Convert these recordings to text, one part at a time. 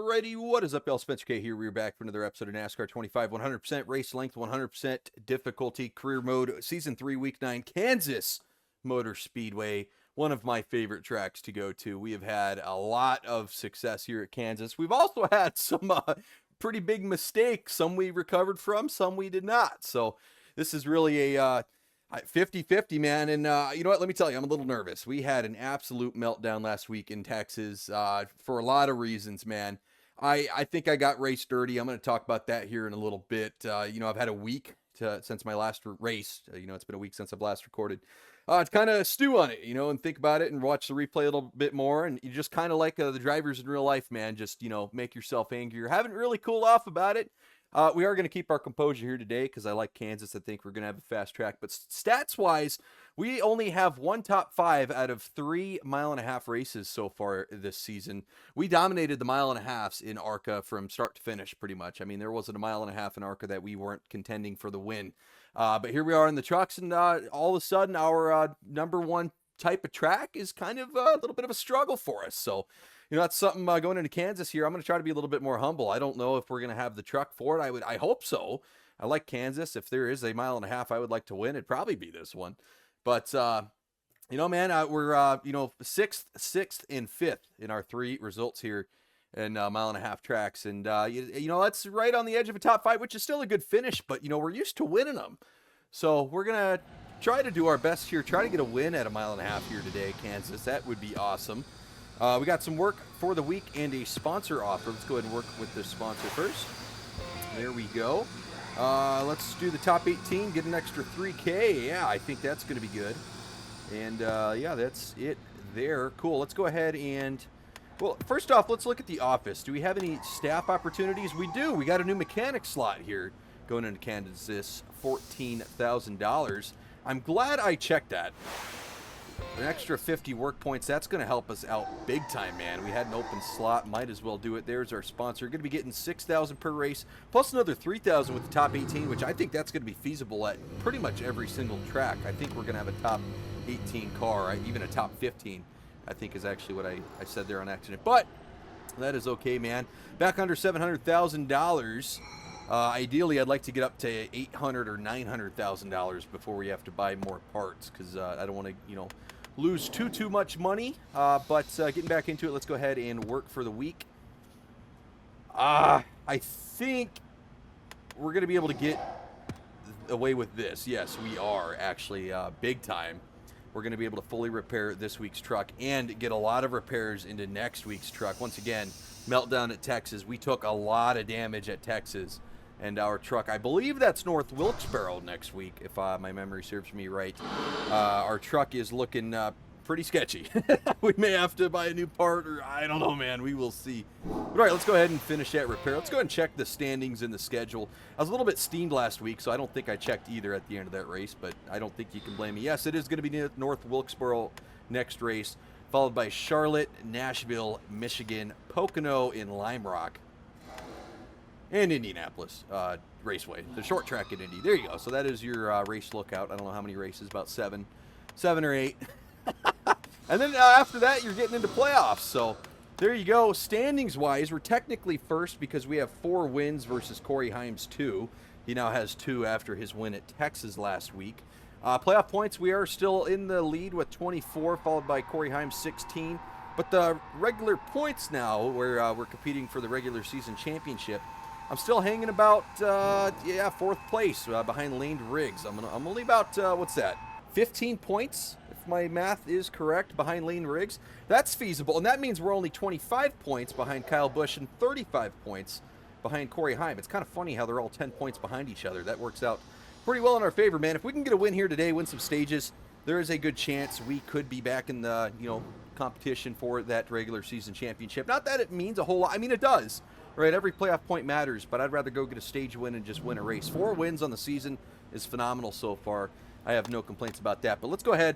Alrighty, what is up, y'all? Spencer K here. We're back for another episode of NASCAR 25, 100% race length, 100% difficulty, career mode, season 3, week 9, Kansas Motor Speedway. One of my favorite tracks to go to. We have had a lot of success here at Kansas. We've also had some pretty big mistakes. Some we recovered from, some we did not. So this is really a 50-50, man. And you know what? Let me tell you, I'm a little nervous. We had an absolute meltdown last week in Texas for a lot of reasons, man. I think I got race dirty. I'm going to talk about that here in a little bit. You know, I've had a week since my last race. You know, it's been a week since I've last recorded. To kind of stew on it, you know, and think about it and watch the replay a little bit more. And you just kind of like the drivers in real life, man. Just, you know, make yourself angry. You haven't really cooled off about it. We are going to keep our composure here today because I like Kansas. I think we're going to have a fast track. But stats-wise, we only have one top 5 out of 3 mile-and-a-half races so far this season. We dominated the mile-and-a-halves in ARCA from start to finish, pretty much. I mean, there wasn't a mile-and-a-half in ARCA that we weren't contending for the win. But here we are in the trucks, and all of a sudden, our number one type of track is kind of a little bit of a struggle for us. So, you know, that's something going into Kansas here. I'm going to try to be a little bit more humble. I don't know if we're going to have the truck for it. I hope so. I like Kansas. If there is a mile-and-a-half I would like to win, it'd probably be this one. But, you know, man, we're, you know, 6th, and 5th in our 3 results here in mile-and-a-half tracks. And, you know, that's right on the edge of a top 5, which is still a good finish. But, you know, we're used to winning them. So we're going to try to do our best here. Try to get a win at a mile-and-a-half here today, Kansas. That would be awesome. We got some work for the week and a sponsor offer. Let's go ahead and work with the sponsor first. There we go. Let's do the top 18, get an extra $3K. Yeah, I think that's going to be good. And, yeah, that's it there. Cool. Let's go ahead and, well, first off, let's look at the office. Do we have any staff opportunities? We do. We got a new mechanic slot here going into Kansas, $14,000. I'm glad I checked that. An extra 50 work points, that's going to help us out big time, man. We had an open slot, might as well do it. There's our sponsor. Going to be getting $6,000 per race, plus another $3,000 with the top 18, which I think that's going to be feasible at pretty much every single track. I think we're going to have a top 18 car, even a top 15, I think is actually what I said there on accident. But that is okay, man. Back under $700,000. Ideally, I'd like to get up to $800,000 or $900,000 before we have to buy more parts, because I don't want to, you know, lose too much money. But getting back into it, let's go ahead and work for the week. I think we're going to be able to get away with this. Yes, we are actually big time. We're going to be able to fully repair this week's truck and get a lot of repairs into next week's truck. Once again, meltdown at Texas. We took a lot of damage at Texas. And our truck, I believe that's North Wilkesboro next week, if my memory serves me right. Our truck is looking pretty sketchy. We may have to buy a new part, or I don't know, man. We will see. All right, let's go ahead and finish that repair. Let's go ahead and check the standings in the schedule. I was a little bit steamed last week, so I don't think I checked either at the end of that race, but I don't think you can blame me. Yes, it is going to be North Wilkesboro next race, followed by Charlotte, Nashville, Michigan, Pocono, and Lime Rock. And Indianapolis Raceway, the short track in Indy. There you go. So that is your race lookout. I don't know how many races, about 7 or 8. And then after that, you're getting into playoffs. So there you go. Standings-wise, we're technically first because we have 4 wins versus Corey Himes 2. He now has 2 after his win at Texas last week. Playoff points, we are still in the lead with 24, followed by Corey Himes 16. But the regular points now, where we're competing for the regular season championship, I'm still hanging about, 4th place behind Laned Riggs. I'm only about, 15 points, if my math is correct, behind Laned Riggs. That's feasible, and that means we're only 25 points behind Kyle Busch and 35 points behind Corey Heim. It's kind of funny how they're all 10 points behind each other. That works out pretty well in our favor, man. If we can get a win here today, win some stages, there is a good chance we could be back in the, you know, competition for that regular season championship. Not that it means a whole lot. I mean, it does. Right, every playoff point matters, but I'd rather go get a stage win and just win a race. 4 wins on the season is phenomenal so far. I have no complaints about that. But let's go ahead,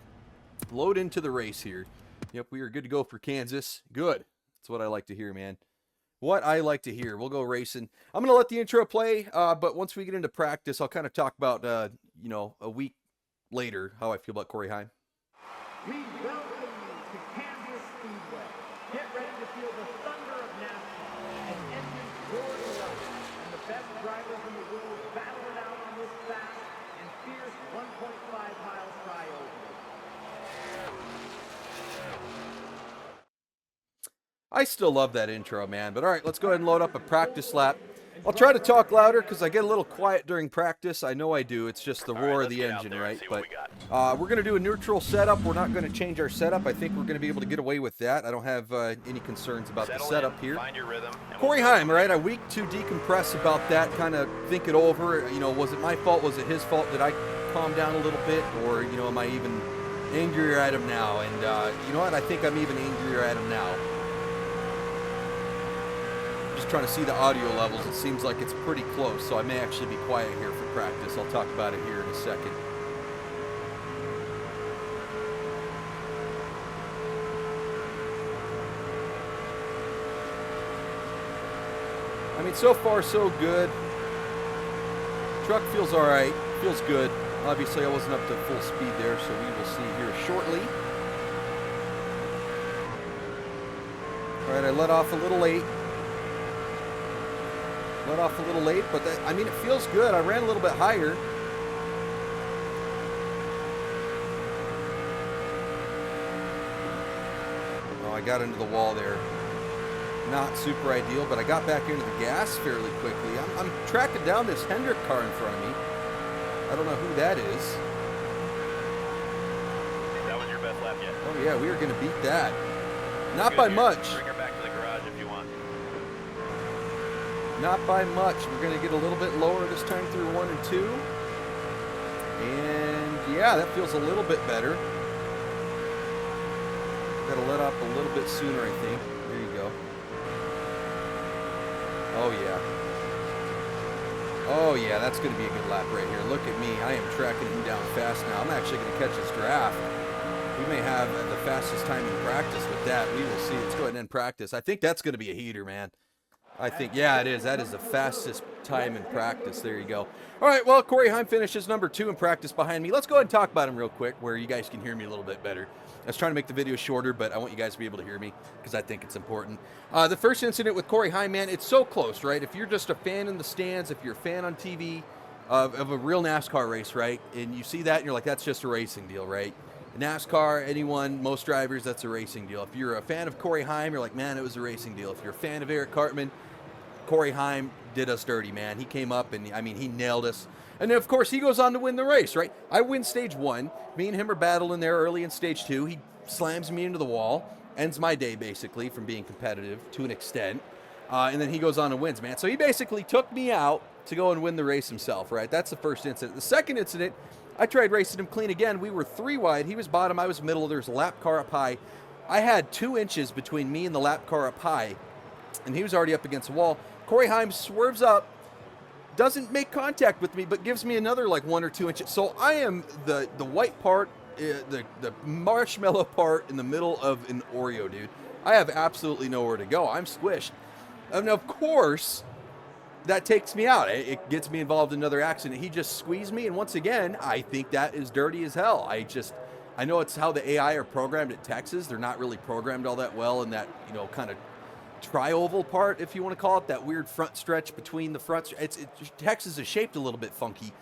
load into the race here. Yep, we are good to go for Kansas. Good. That's what I like to hear, man. What I like to hear. We'll go racing. I'm going to let the intro play, but once we get into practice, I'll kind of talk about, you know, a week later how I feel about Corey Heim. We welcome you to Kansas Speedway. Get ready to feel the thunder of NASCAR and I still love that intro, man. But all right, let's go ahead and load up a practice lap. I'll try to talk louder because I get a little quiet during practice. I know I do. It's just the roar of the engine, right? But we're going to do a neutral setup. We're not going to change our setup. I think we're going to be able to get away with that. I don't have any concerns about the setup here. Corey Heim, right? A week to decompress about that, kind of think it over. You know, was it my fault? Was it his fault? Did I calm down a little bit? Or, you know, am I even angrier at him now? And you know what? I think I'm even angrier at him now. Just trying to see the audio levels. It seems like it's pretty close, so I may actually be quiet here for practice. I'll talk about it here in a second. I mean, so far so good. Truck feels all right, feels good. Obviously I wasn't up to full speed there, so we will see here shortly. All right, I let off a little late. But that, I mean, it feels good. I ran a little bit higher. Oh, I got into the wall there. Not super ideal, but I got back into the gas fairly quickly. I'm tracking down this Hendrick car in front of me. I don't know who that is. That was your best lap yet. Oh yeah, we are going to beat that. Not by much. Bring her back to the garage if you want. Not by much. We're going to get a little bit lower this time through 1 and 2. And yeah, that feels a little bit better. Got to let up a little bit sooner, I think. There you go. Oh yeah. Oh yeah, that's going to be a good lap right here. Look at me. I am tracking him down fast now. I'm actually going to catch this draft. We may have the fastest time in practice with that. We will see. Let's go ahead and end practice. I think that's going to be a heater, man. I think, yeah, it is. That is the fastest time in practice. There you go. All right, well, Corey Heim finishes number 2 in practice behind me. Let's go ahead and talk about him real quick where you guys can hear me a little bit better. I was trying to make the video shorter, but I want you guys to be able to hear me because I think it's important. The first incident with Corey Heim, man, it's so close, right? If you're just a fan in the stands, if you're a fan on TV of a real NASCAR race, right, and you see that and you're like, that's just a racing deal, right? NASCAR, anyone, most drivers, that's a racing deal. If you're a fan of Corey Heim, you're like, man, it was a racing deal. If you're a fan of Eric Cartman, Corey Heim did us dirty, man. He came up and, I mean, he nailed us. And then, of course, he goes on to win the race, right? I win stage 1. Me and him are battling there early in stage 2. He slams me into the wall, ends my day, basically, from being competitive to an extent. And then he goes on and wins, man. So he basically took me out to go and win the race himself, right? That's the first incident. The second incident, I tried racing him clean again. We were 3 wide. He was bottom. I was middle. There's a lap car up high. I had 2 inches between me and the lap car up high, and he was already up against the wall. Corey Heim swerves up, doesn't make contact with me, but gives me another like 1 or 2 inches. So I am the white part, the marshmallow part in the middle of an Oreo, dude. I have absolutely nowhere to go. I'm squished. And of course, that takes me out. It gets me involved in another accident. He just squeezed me, and once again, I think that is dirty as hell. I know it's how the AI are programmed at Texas. They're not really programmed all that well in that, you know, kind of tri-oval part, if you want to call it, that weird front stretch between the fronts. Texas is shaped a little bit funky.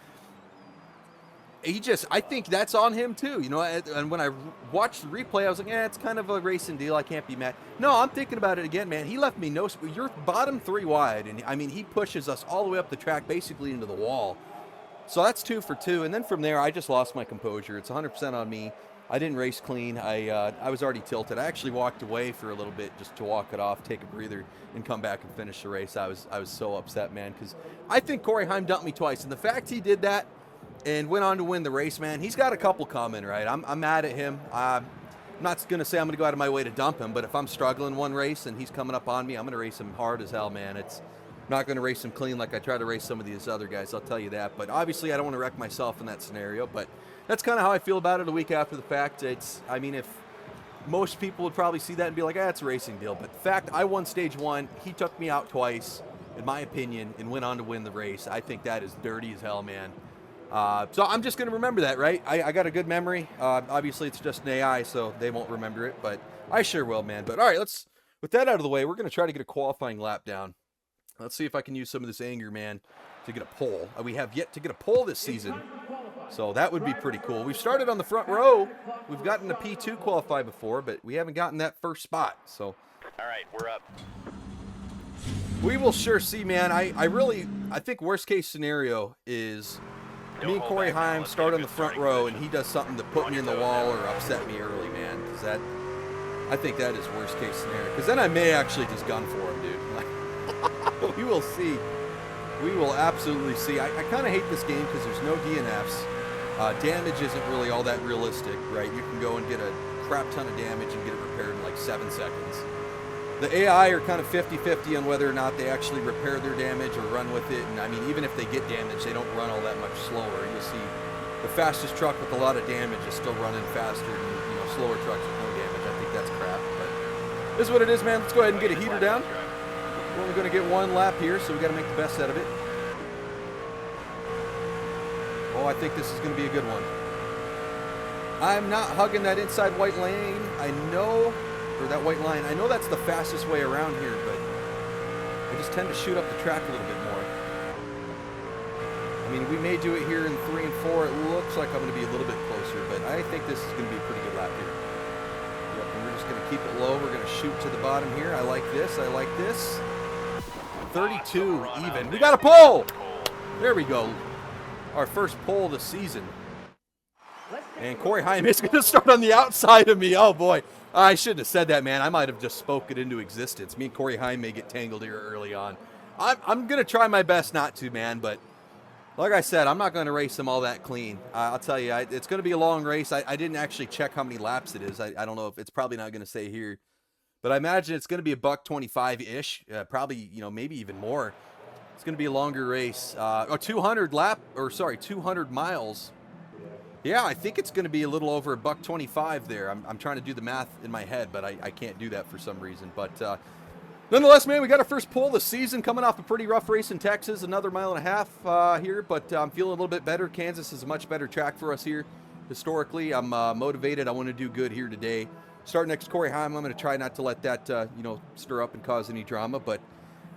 I think that's on him too, you know. And when I watched the replay, I was like, it's kind of a racing deal. I can't be mad. No, I'm thinking about it again, man. He left me you're bottom 3 wide, and I mean, he pushes us all the way up the track, basically into the wall. So that's 2 for 2, and then from there, I just lost my composure. It's 100% on me. I didn't race clean. I was already tilted. I actually walked away for a little bit just to walk it off, take a breather, and come back and finish the race. I was so upset, man, because I think Corey Heim dumped me twice, and the fact he did that and went on to win the race, man, he's got a couple coming, right? I'm mad at him. I'm not going to say I'm going to go out of my way to dump him, but if I'm struggling one race and he's coming up on me, I'm going to race him hard as hell, man. I'm not going to race him clean like I try to race some of these other guys, I'll tell you that. But obviously, I don't want to wreck myself in that scenario, but that's kind of how I feel about it a week after the fact. I mean, if most people would probably see that and be like, it's a racing deal. But the fact I won stage 1, he took me out twice, in my opinion, and went on to win the race. I think that is dirty as hell, man. So I'm just going to remember that, right? I got a good memory. Obviously, it's just an AI, so they won't remember it, but I sure will, man. But all right, with that out of the way, we're going to try to get a qualifying lap down. Let's see if I can use some of this anger, man, to get a pole. We have yet to get a pole this season, so that would be pretty cool. We've started on the front row. We've gotten a P2 qualify before, but we haven't gotten that first spot. So right, we're up. We will sure see, man. I think worst case scenario is Don't me and hold Corey back now. Heim Let's start get a on the good front starting row, position. and he does something to put On me your in the toes wall now. or upset me early, man. Because I think that is worst case scenario. Because then I may actually just gun for him, dude. Like, we will see. We will absolutely see. I kind of hate this game because there's no DNFs. Damage isn't really all that realistic, right? You can go and get a crap ton of damage and get it repaired in like 7 seconds. The AI are kind of 50-50 on whether or not they actually repair their damage or run with it. And I mean, even if they get damage, they don't run all that much slower. You'll see the fastest truck with a lot of damage is still running faster than slower trucks with no damage. I think that's crap. But this is what it is, man. Let's go ahead and get a heater down. We're only going to get 1 lap here, so we got to make the best out of it. Oh, I think this is going to be a good one. I'm not hugging that inside white lane. I know, or that white line. I know that's the fastest way around here, but I just tend to shoot up the track a little bit more. I mean, we may do it here in 3 and 4. It looks like I'm going to be a little bit closer, but I think this is going to be a pretty good lap here. Yep, and we're just going to keep it low. We're going to shoot to the bottom here. I like this. I like this. 32 even. We got a pole! There we go. Our first pole of the season. And Corey Heim is going to start on the outside of me. Oh, boy. I shouldn't have said that, man. I might have just spoke it into existence. Me and Corey Heim may get tangled here early on. I'm going to try my best not to, man. But like I said, I'm not going to race him all that clean. I'll tell you, it's going to be a long race. I didn't actually check how many laps it is. I don't know if it's probably not going to say here. But I imagine it's going to be a $125-ish. Probably, maybe even more. It's going to be a longer race. 200 miles. Yeah, I think it's going to be a little over $125 there. I'm trying to do the math in my head, but I can't do that for some reason. But nonetheless, man, we got our first pole of the season coming off a pretty rough race in Texas. Another 1.5 miles here, but I'm feeling a little bit better. Kansas is a much better track for us here historically. I'm motivated. I want to do good here today. Starting next Corey Heim, I'm going to try not to let that, stir up and cause any drama. But,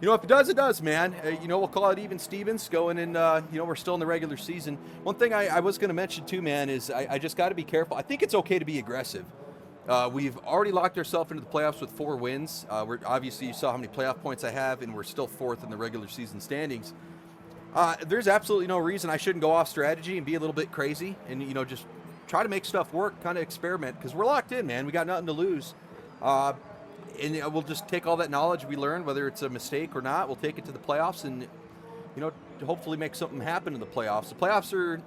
if it does, it does, man. We'll call it even Stevens going in, we're still in the regular season. One thing I was going to mention too, man, is I just got to be careful. I think it's okay to be aggressive. We've already locked ourselves into the playoffs with 4 wins. Obviously, you saw how many playoff points I have, and we're still 4th in the regular season standings. There's absolutely no reason I shouldn't go off strategy and be a little bit crazy and, just try to make stuff work, kind of experiment, because we're locked in, man. We got nothing to lose. And we'll just take all that knowledge we learned, whether it's a mistake or not, we'll take it to the playoffs and, hopefully make something happen in the playoffs. The playoffs are,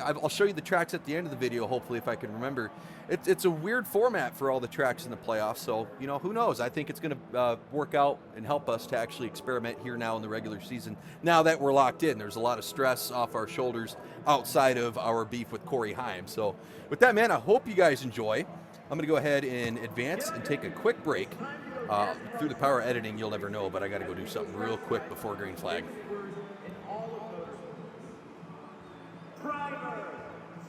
I'll show you the tracks at the end of the video, hopefully, if I can remember. It's a weird format for all the tracks in the playoffs, so, who knows? I think it's going to work out and help us to actually experiment here now in the regular season. Now that we're locked in, there's a lot of stress off our shoulders outside of our beef with Corey Heim. So with that, man, I hope you guys enjoy. I'm going to go ahead and advance and take a quick break. Through the power of editing, you'll never know, but I got to go do something real quick before green flag. Driver,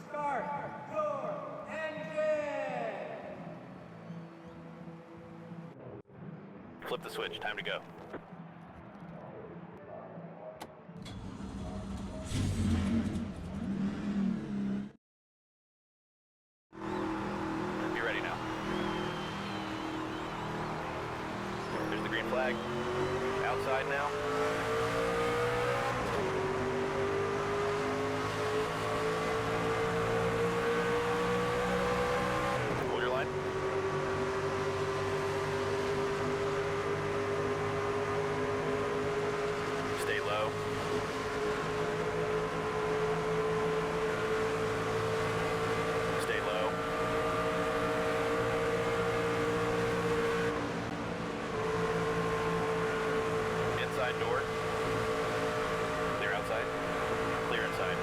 start your engine! Flip the switch. Time to go. Be ready now. There's the green flag. Outside now. Hold your line. Stay low. Stay low. Inside door. Clear outside. Clear inside.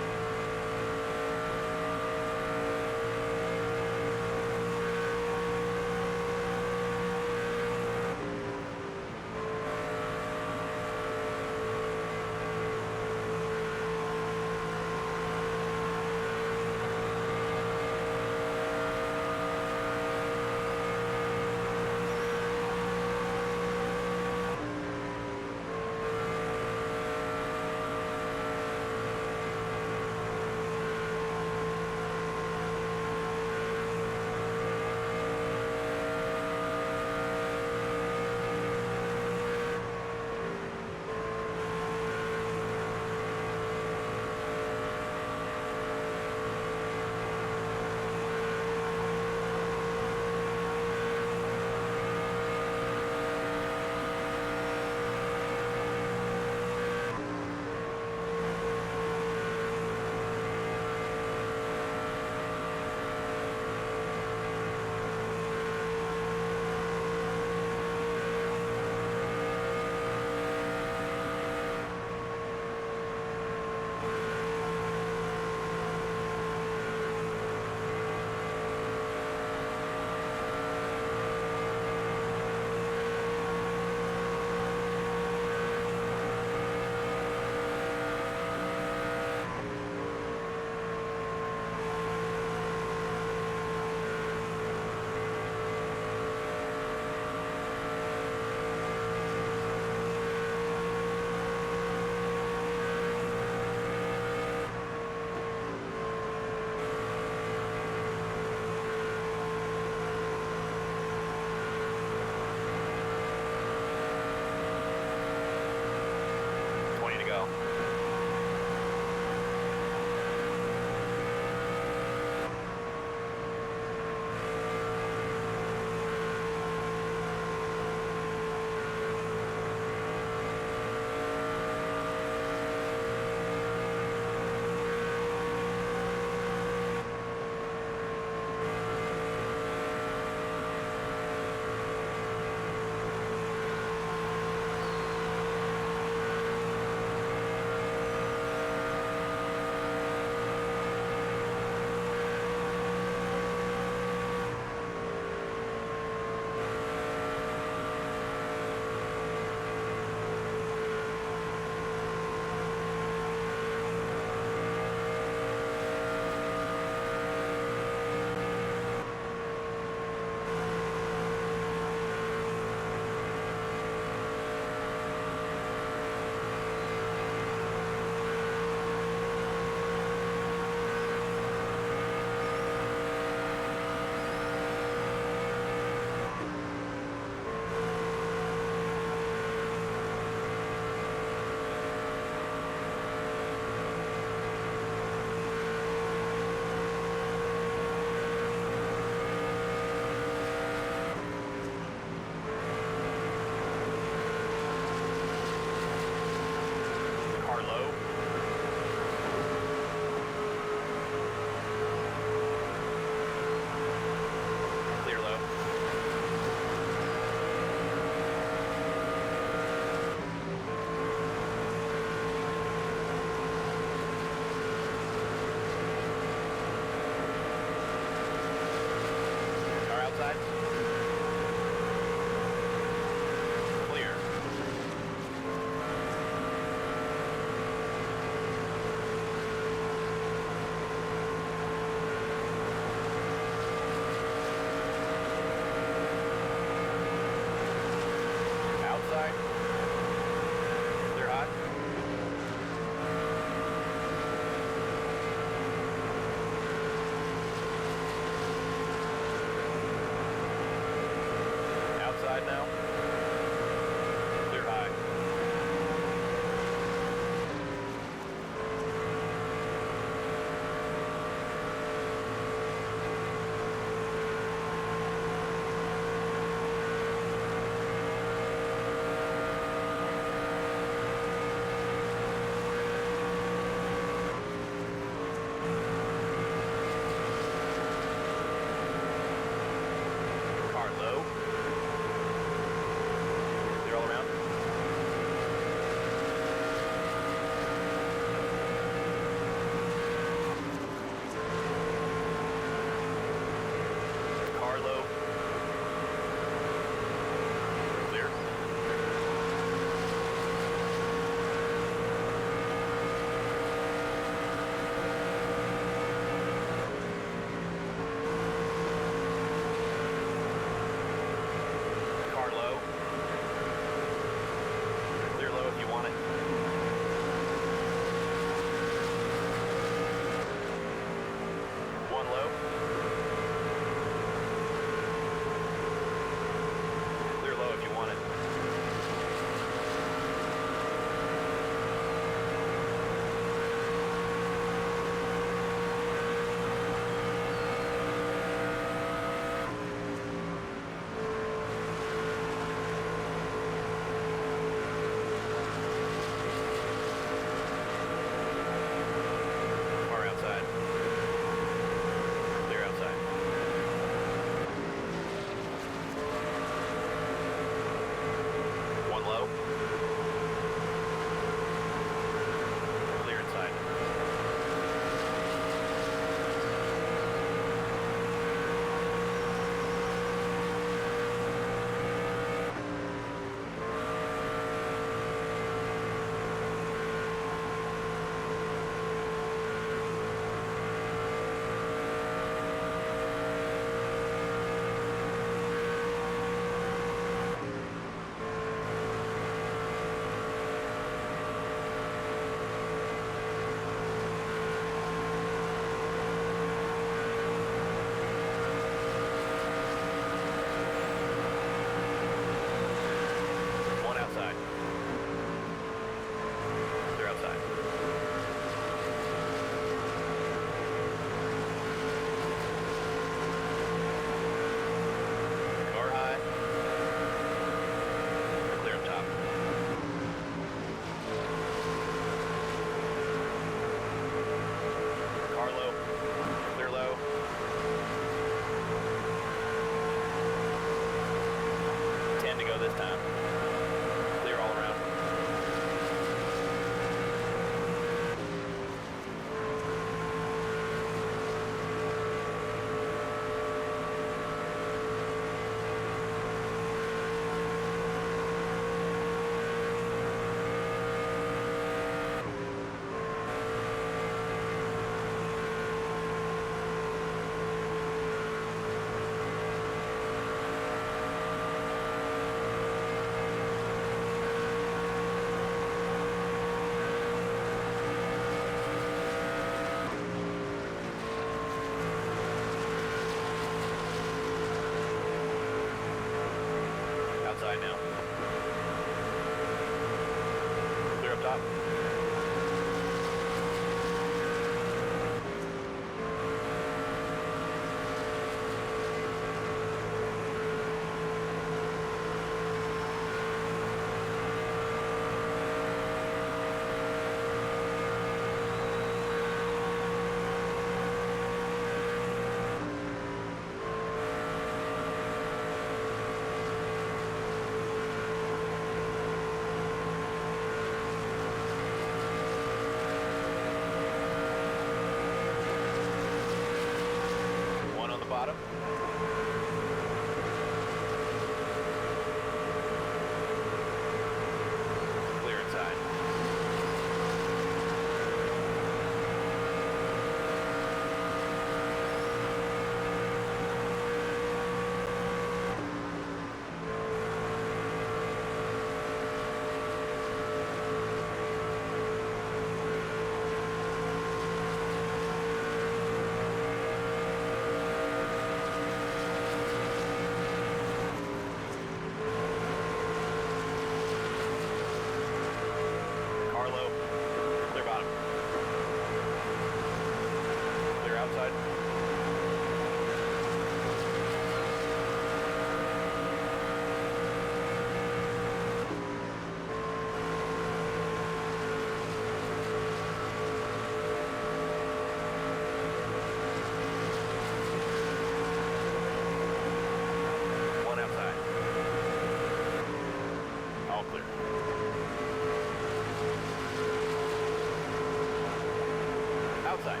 Outside.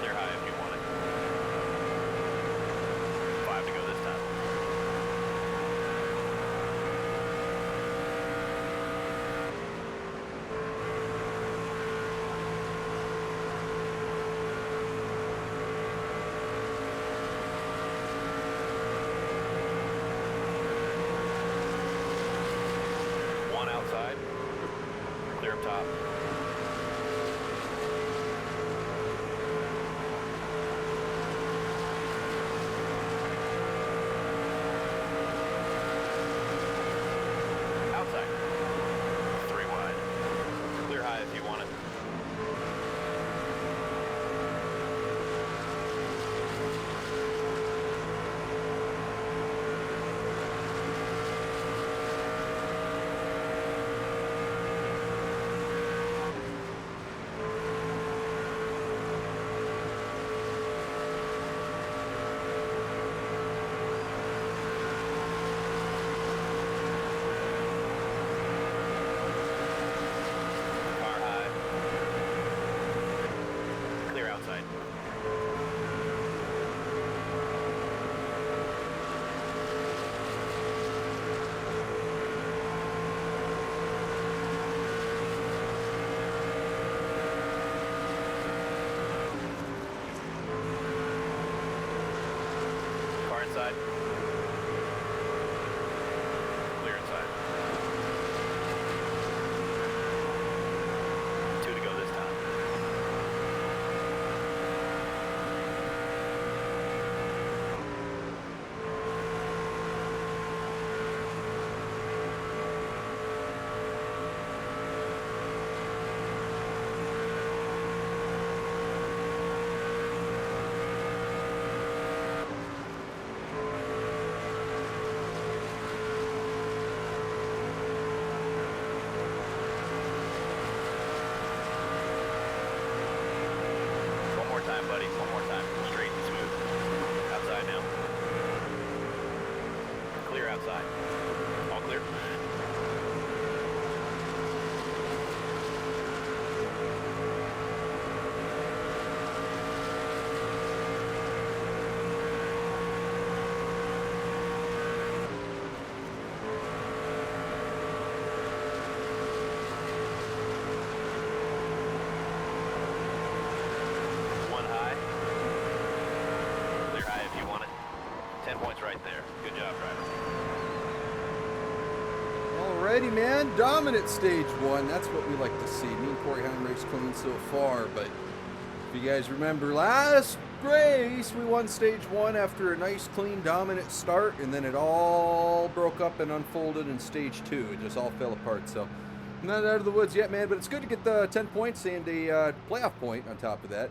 Clear high if you want it. 5 to go this time. One outside. Clear up top. Outside. 3 wide. Clear high if you want it. Car high. Clear outside. Car inside. Clear inside. 2 to go this time. One more time, buddy. One more time. Straight and smooth. Outside now. Clear outside. All clear. One high. Clear high if you want it. 10 points right there. Good job, driver. Alrighty, man. Dominant stage 1. That's what we like to see. Me and Corey Heim race clean so far, but if you guys remember last race, we won stage 1 after a nice, clean, dominant start, and then it all broke up and unfolded in stage 2. It just all fell apart. So, not out of the woods yet, man, but it's good to get the 10 points and a playoff point on top of that.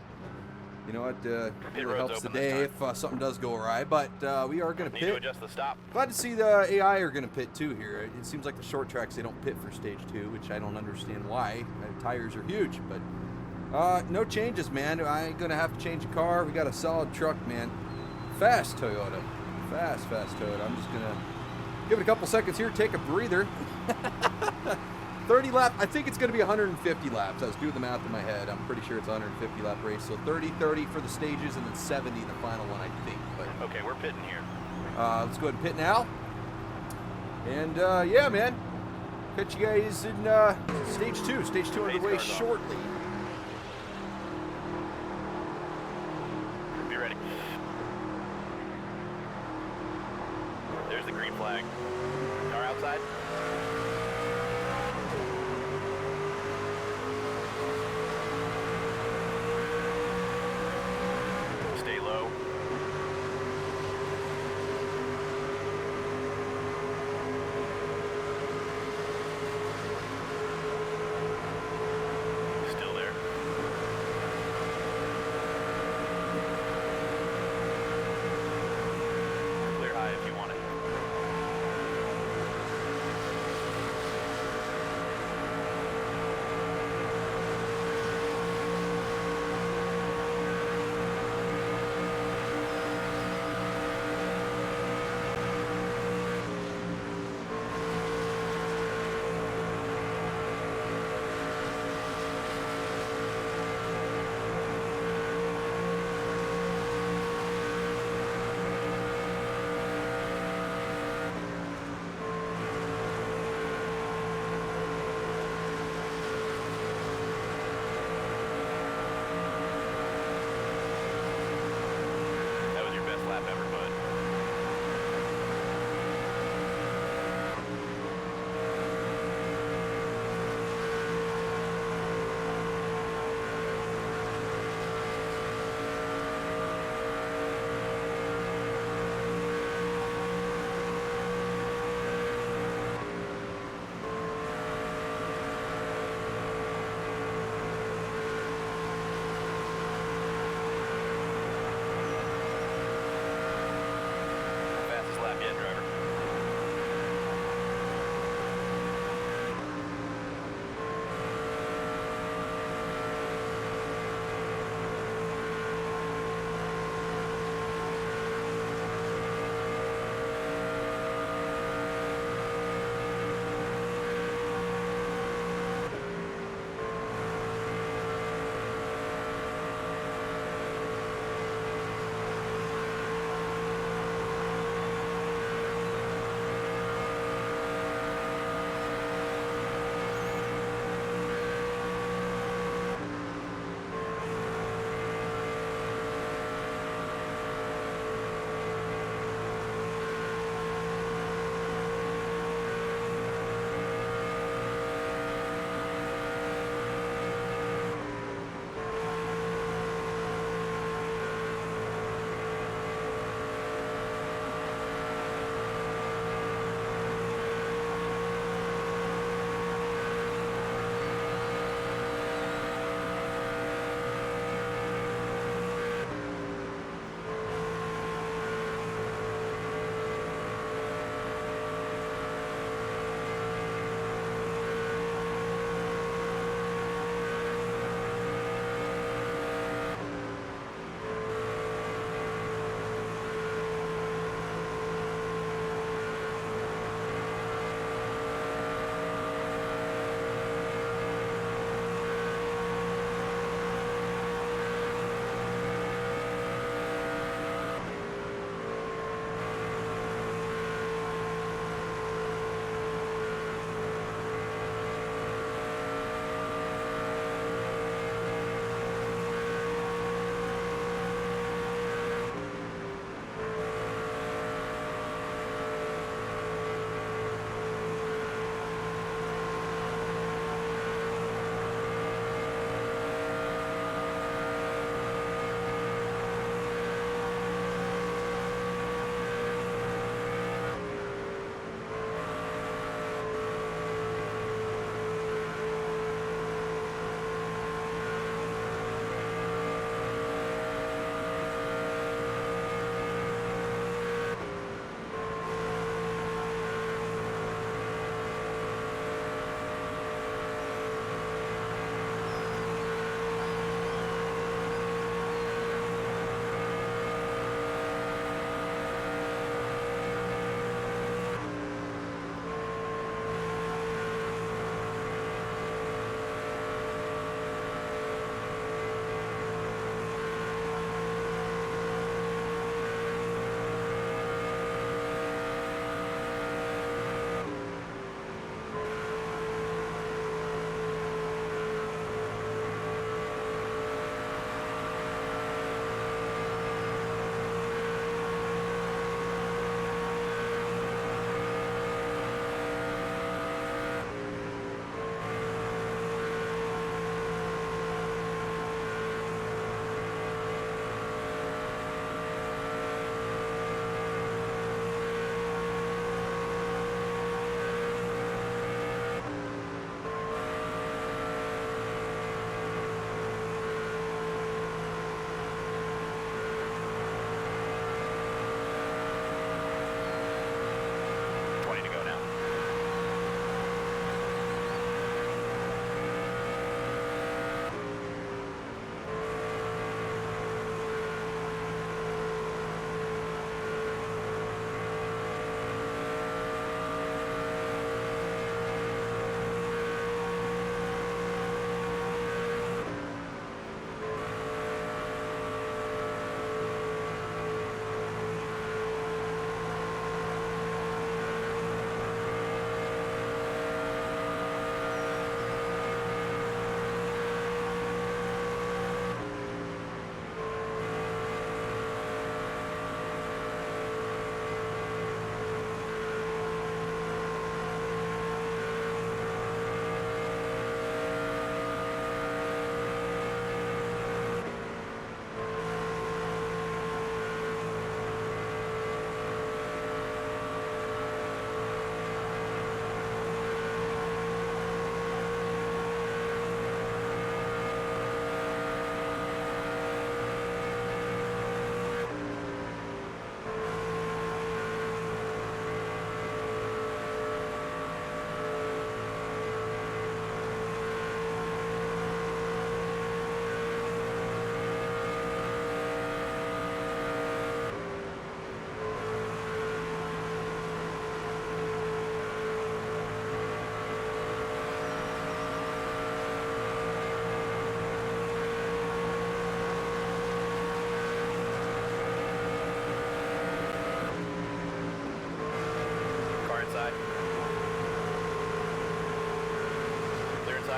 You know what? Really road's helps the open this day if something does go awry, but we are going to Need to pit. adjust the stop. Glad to see the AI are going to pit too here. It seems like the short tracks, they don't pit for stage 2, which I don't understand why. Tires are huge, but no changes, man. I ain't going to have to change a car. We got a solid truck, man. Fast Toyota. Fast Toyota. I'm just going to give it a couple seconds here, take a breather. 30 lap, I think it's going to be 150 laps. I was doing the math in my head. I'm pretty sure it's a 150 lap race. So 30 for the stages and then 70 the final one, I think. But Okay, we're pitting here. let's go ahead and pit now. And yeah, man. Catch you guys in stage 2. Stage 2 Pace underway cars off. shortly. Be ready. There's the green flag. Car outside. Stay low. Still there. Clear high if you want it.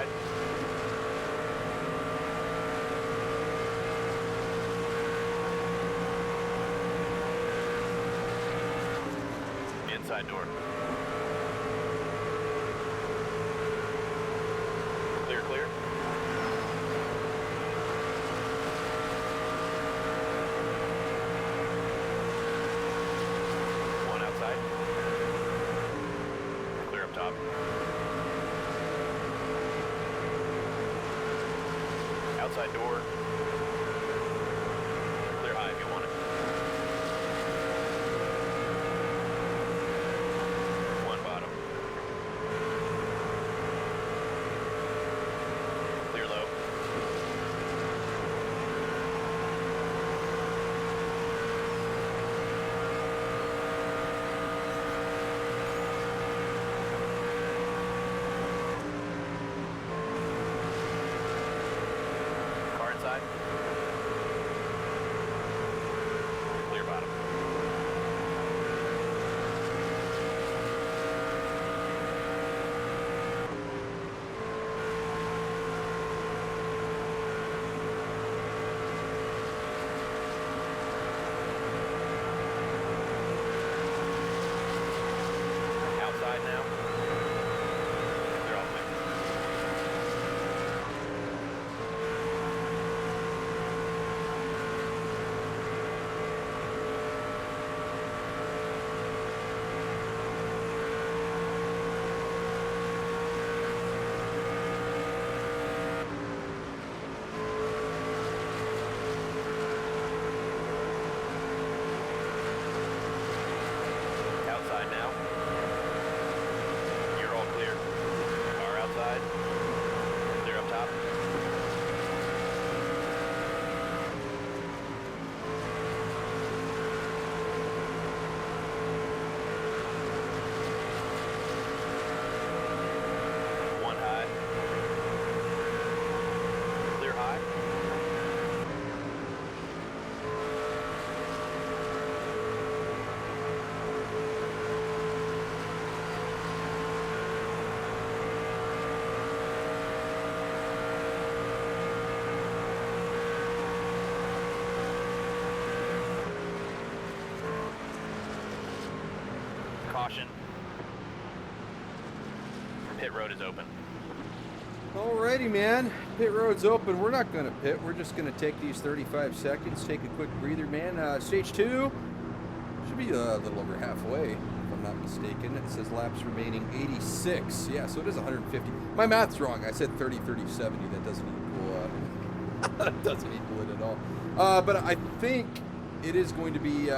outside. Inside door. Clear, clear. One outside. Clear up top. Outside door. Clear high if you want it. One bottom. Clear low. Car inside. Clear bottom. Outside now. They're all clear. Outside now. You're all clear. Car outside. Clear up top. One high. Clear high. Caution. Pit road is open. Alrighty, man. Pit road's open. We're not going to pit. We're just going to take these 35 seconds, take a quick breather, man. Stage 2 should be a little over halfway, if I'm not mistaken. It says laps remaining 86. Yeah, so it is 150. My math's wrong. I said 30, 30, 70. That doesn't equal, that doesn't equal it at all. But I think it is going to be,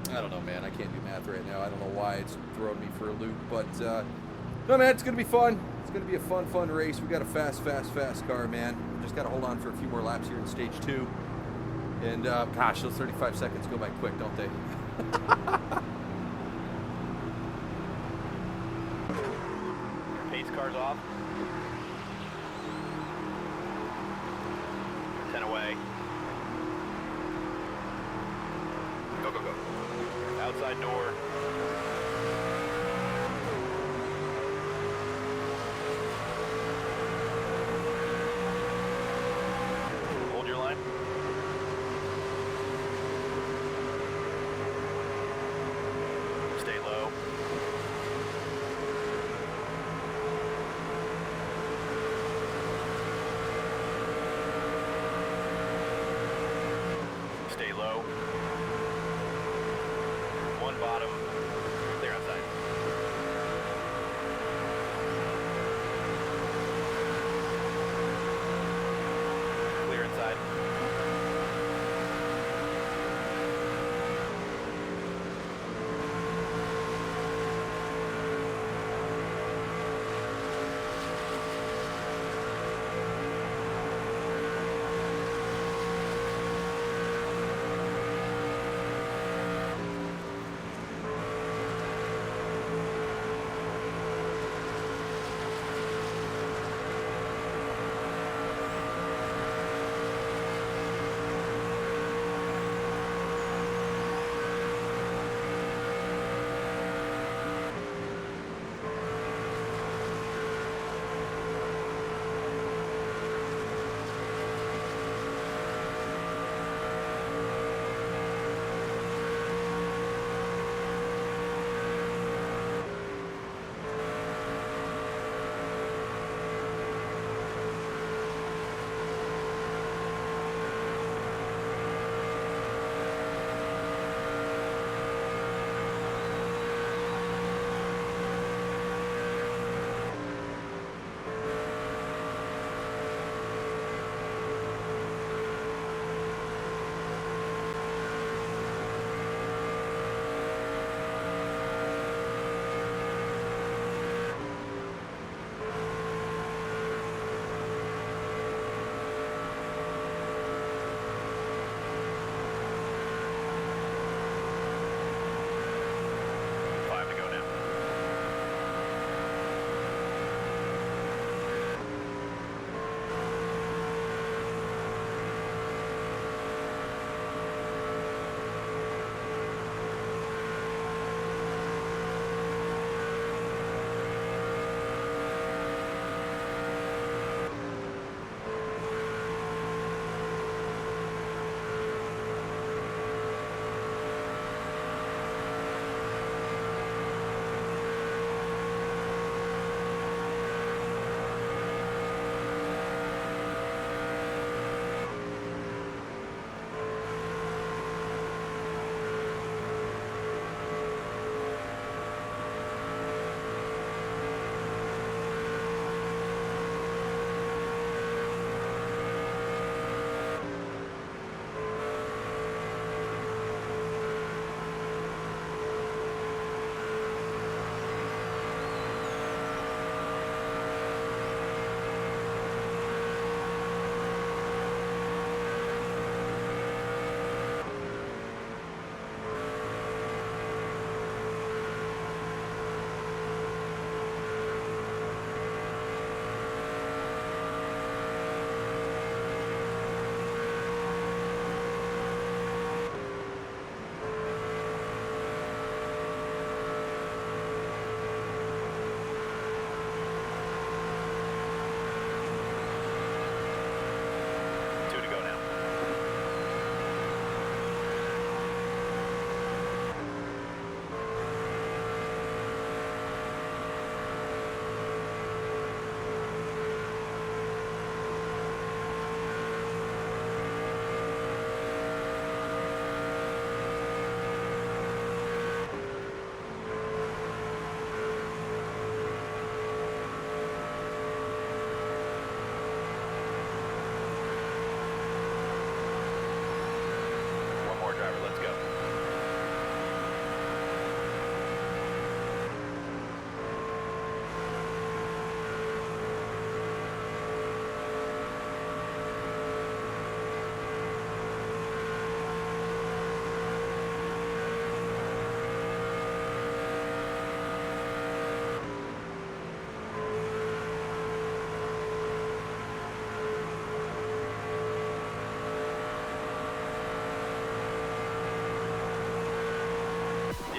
I don't know, man. I can't do math right now. I don't know why it's throwing me for a loop. But, no, man, it's going to be fun. It's going to be a fun race. We got a fast car, man. Just got to hold on for a few more laps here in stage 2. And, gosh, those 35 seconds go by quick, don't they? Pace car's off. 10 away. Go, go, go. Outside door. Hold your line. Stay low. Stay low. One bottom. Clear outside. Clear inside.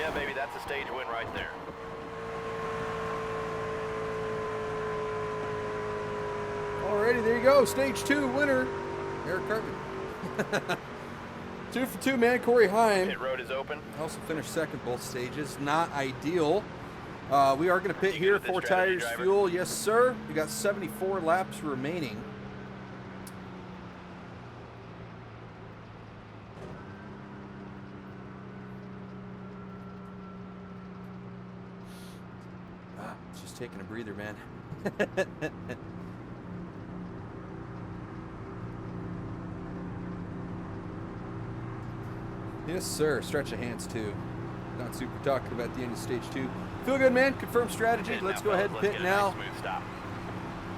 Yeah, baby, that's a stage win right there. Alrighty, there you go. Stage 2 winner, Eric Cartman. 2 for 2, man. Corey Heim Pit road is open. also finished second both stages. Not ideal. We are going to pit You here. good at this 4 strategy, tires, driver? fuel. Yes, sir. We got 74 laps remaining. It's just taking a breather, man. Yes, sir. Stretch of hands, too. Not super talking about the end of stage 2. Feel good, man. Confirm strategy. Pit Let's now, go ahead fellas. and Let's pit get a nice now. smooth stop.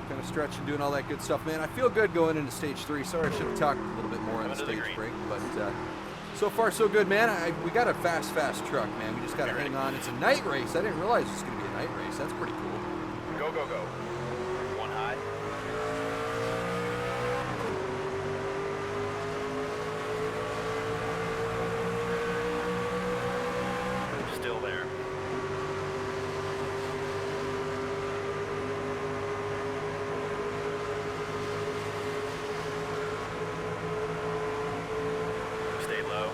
Kind of stretching, doing all that good stuff, man. I feel good going into stage 3. Sorry, I should have talked a little bit more on the Coming to the stage green. break, but so far so good, man. We got a fast truck, man. We just got to Ready? hang on. It's a night race. I didn't realize it was going to be a night race. That's pretty cool. Go, go, go. One high. Still there. Stay low.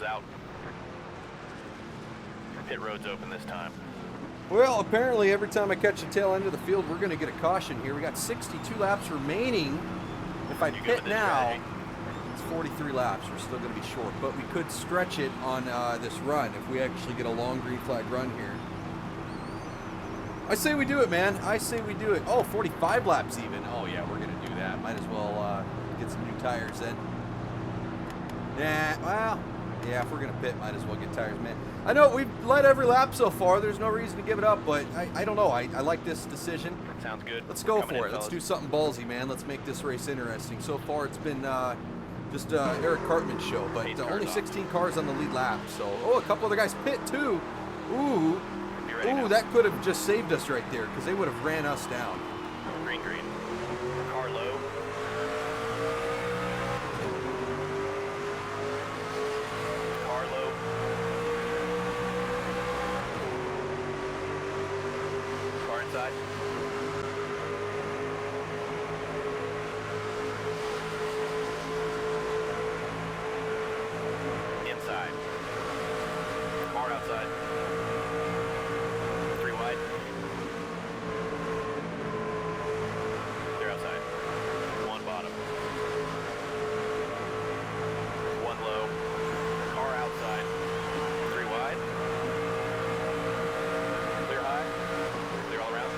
Close out. Pit road's open this time. Well, apparently every time I catch the tail end of the field, we're going to get a caution here. We got 62 laps remaining. If I You good pit with this now, strategy? it's 43 laps. We're still going to be short, but we could stretch it on this run if we actually get a long green flag run here. I say we do it, man. I say we do it. Oh, 45 laps even. Oh, yeah, we're going to do that. Might as well get some new tires then. Nah, well, yeah, if we're going to pit, might as well get tires, man. I know we've led every lap so far. There's no reason to give it up, but I don't know. I like this decision. Sounds good. Let's We're go coming for in, it. Let's do fellas. something ballsy, man. Let's make this race interesting. So far, it's been just Eric Cartman's show, but Pace only cars off. 16 cars on the lead lap. So, oh, a couple other guys pit too. Ooh, Be ready now. ooh, that could have just saved us right there because they would have ran us down. Green, green. Car low. Car low. Car inside. Inside. Car outside. 3 wide. They're outside. 1 bottom. 1 low. Car outside. 3 wide. Clear high. Clear all around.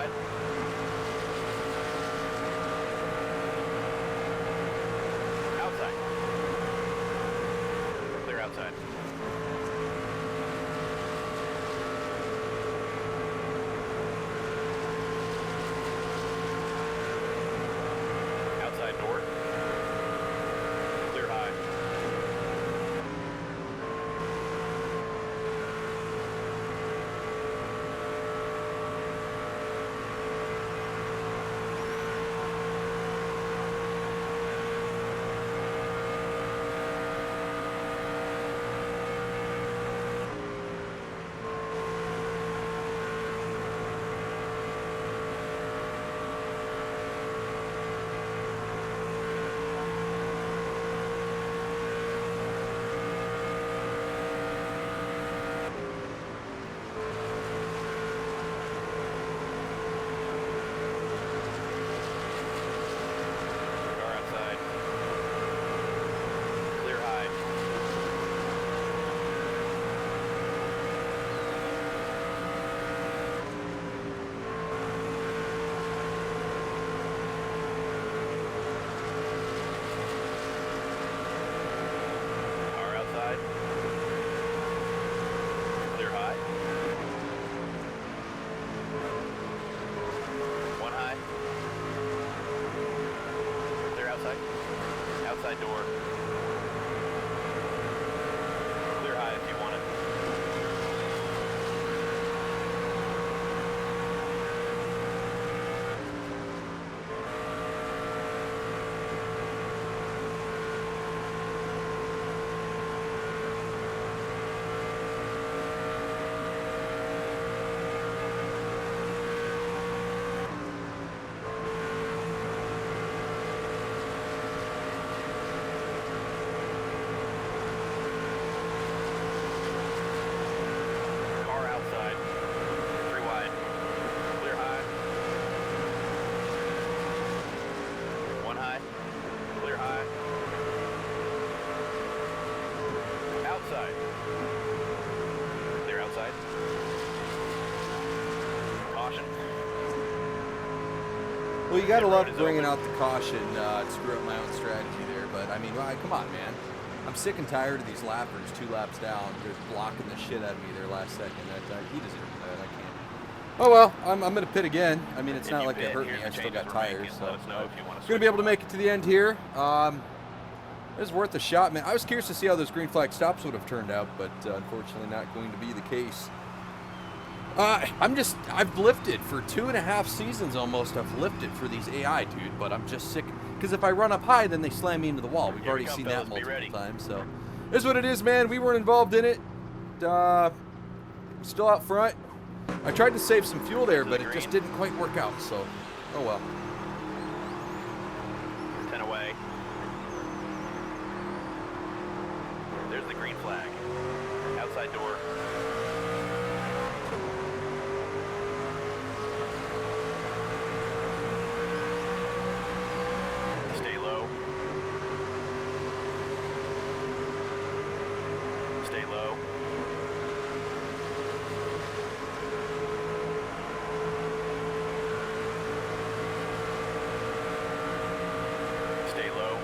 outside. Outside. Clear outside. Outside door. Clear high. Car outside. Clear high. Car outside. Clear high. One high. Clear outside. Outside door. Clear high if you want it. Car outside. Three wide. Clear high. One high. Clear high. Outside. Clear outside. Caution. Well, you gotta Pit love road is bringing open. out the caution to screw up my own strategy there. But I mean, come on, man. I'm sick and tired of these lappers 2 laps down, just blocking the shit out of me there last second. He deserves that. I can't. Oh well, I'm gonna pit again. I mean, it's If not you like it pit, hurt me. here's I the still changes got we're tires, making. so Let us know if you want to gonna be able to switch make it to the end here. It was worth a shot, man. I was curious to see how those green flag stops would have turned out, but unfortunately, not going to be the case. I've lifted for 2.5 seasons almost. I've lifted for these AI, dude, but I'm just sick. Because if I run up high, then they slam me into the wall. We've Here we already come, seen fellas. that Be multiple ready. times, so. This is what it is, man. We weren't involved in it. Still out front. I tried to save some fuel there, but it just didn't quite work out, so. Oh well. 10 away. There's the green flag. Outside door. Stay low. Stay low. Stay low.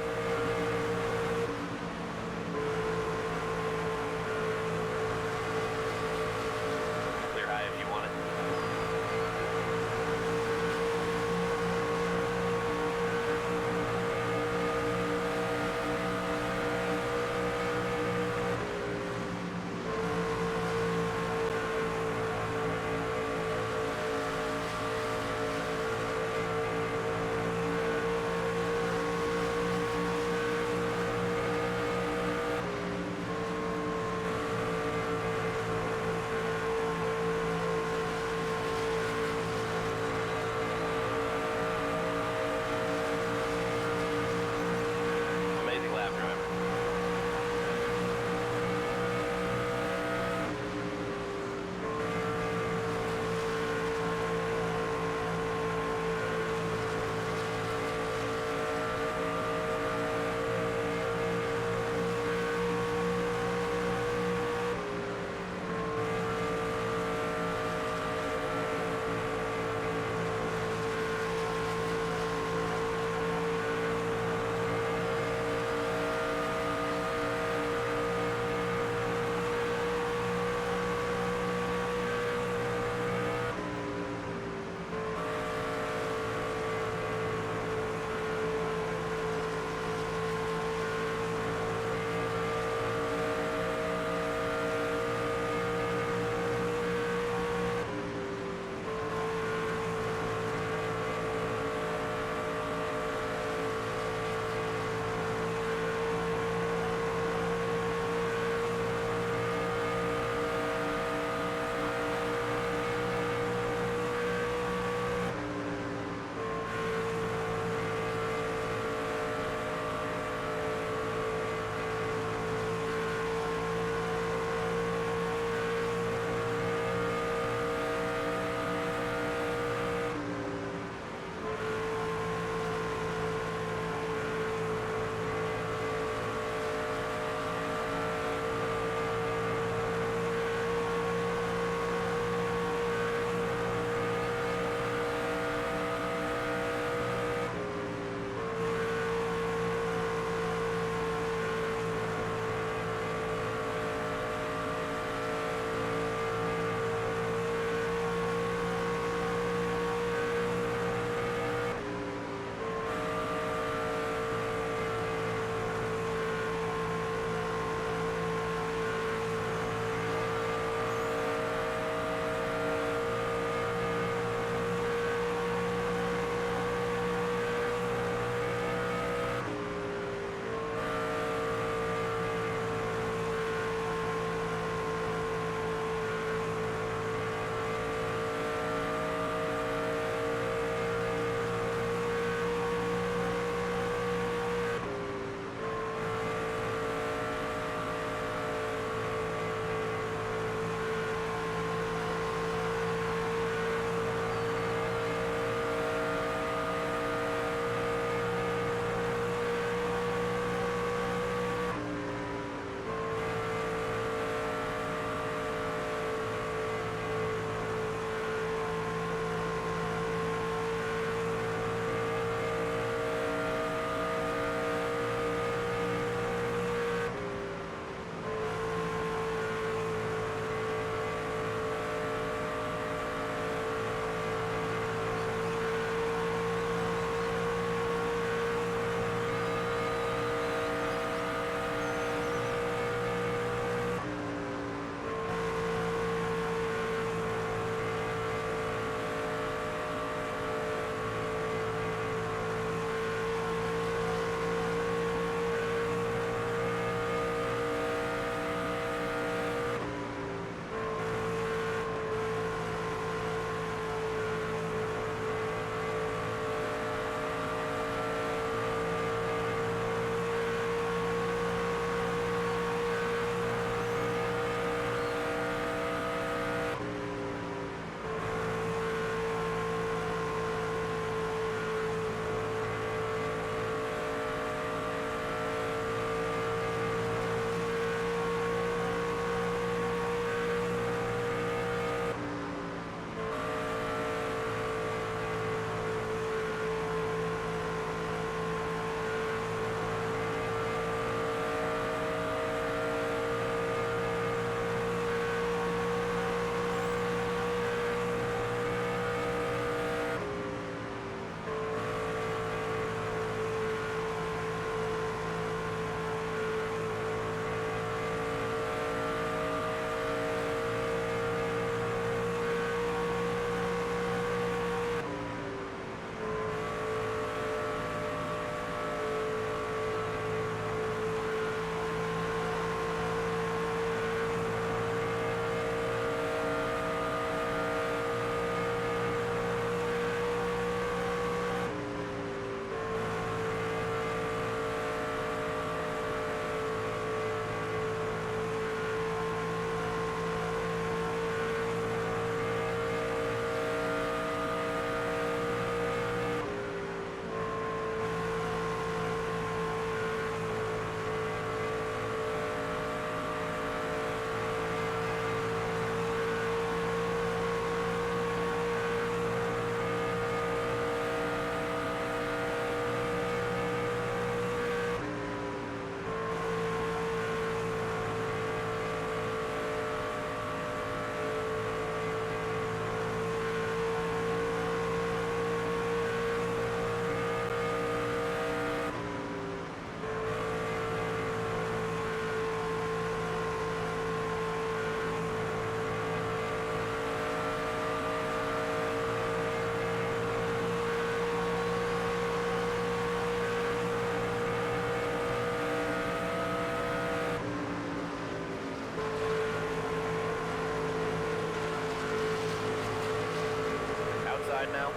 now.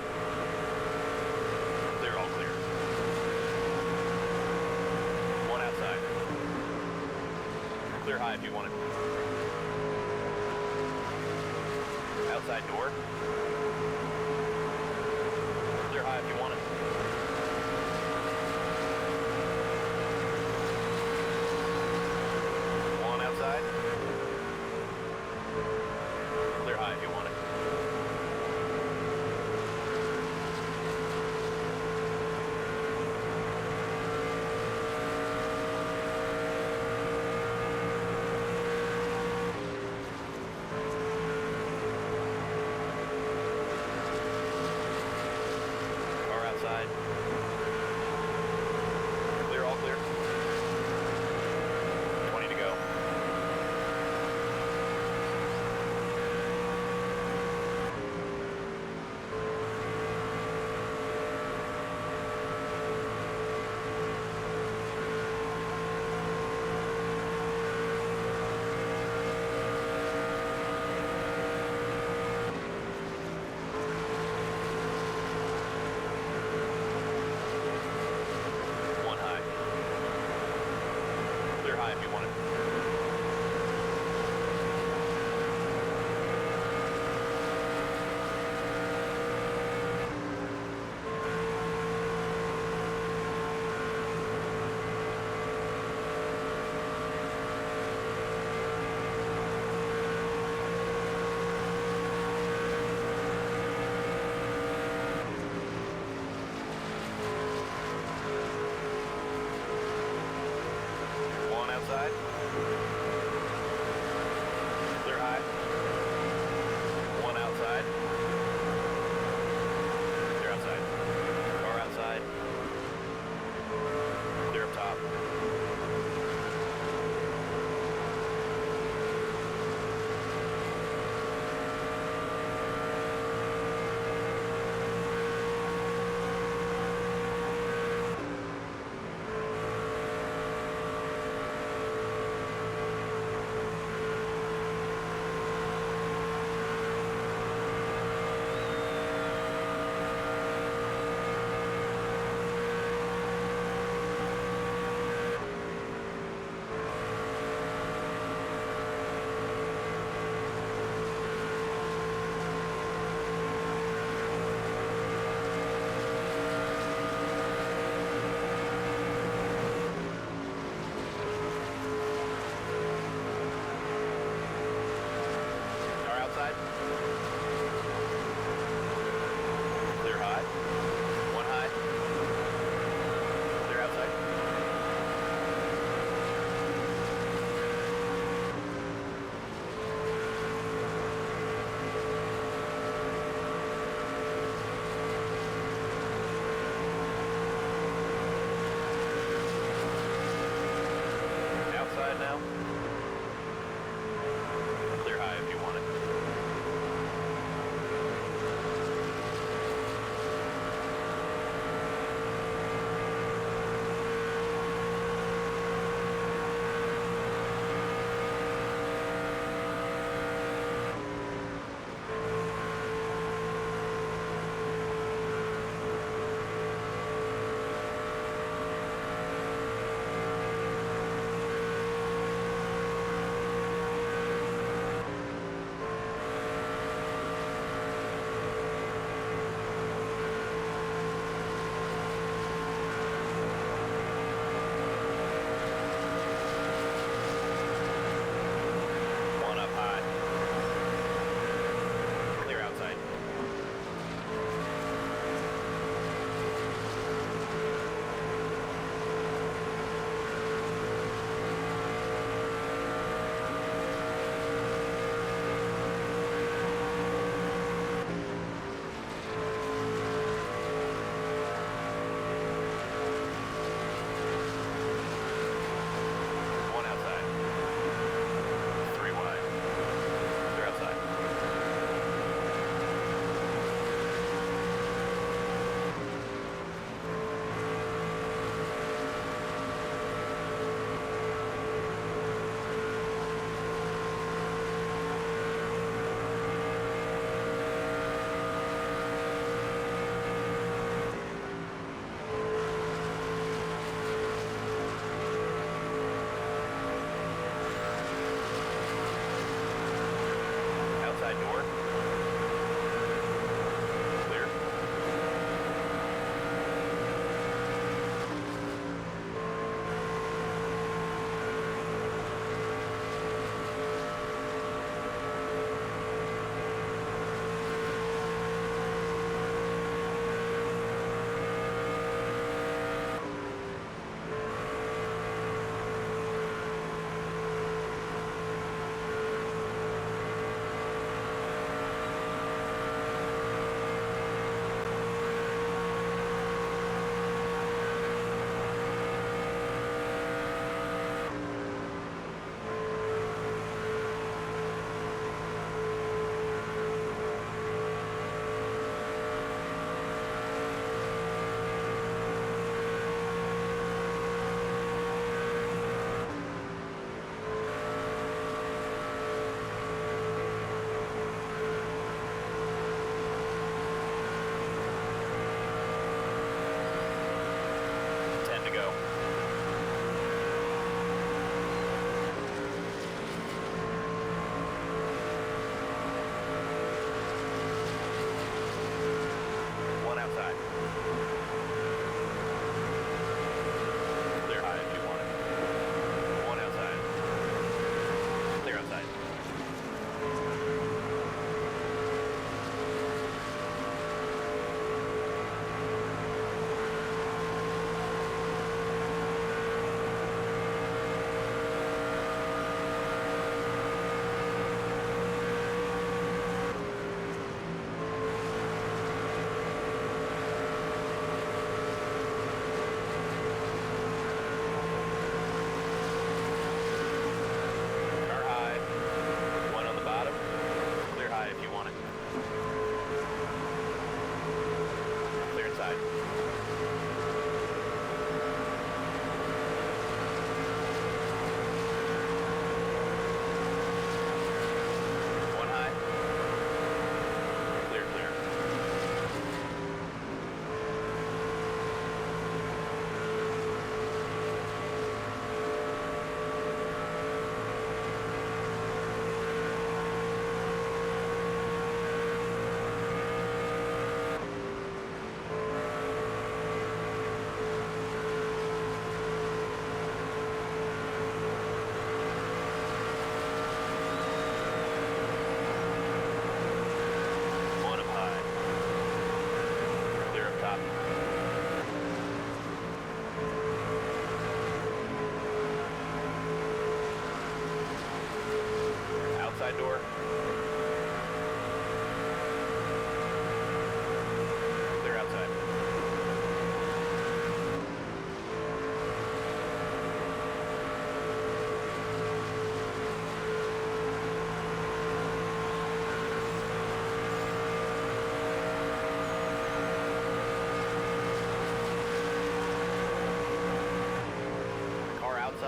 Clear, all clear. One outside. Clear high if you want it. Outside door. Clear high if you want it. One outside. Clear high if you want it. Car outside. Clear, all clear. 20 to go. One high. Clear high if you want it. One outside.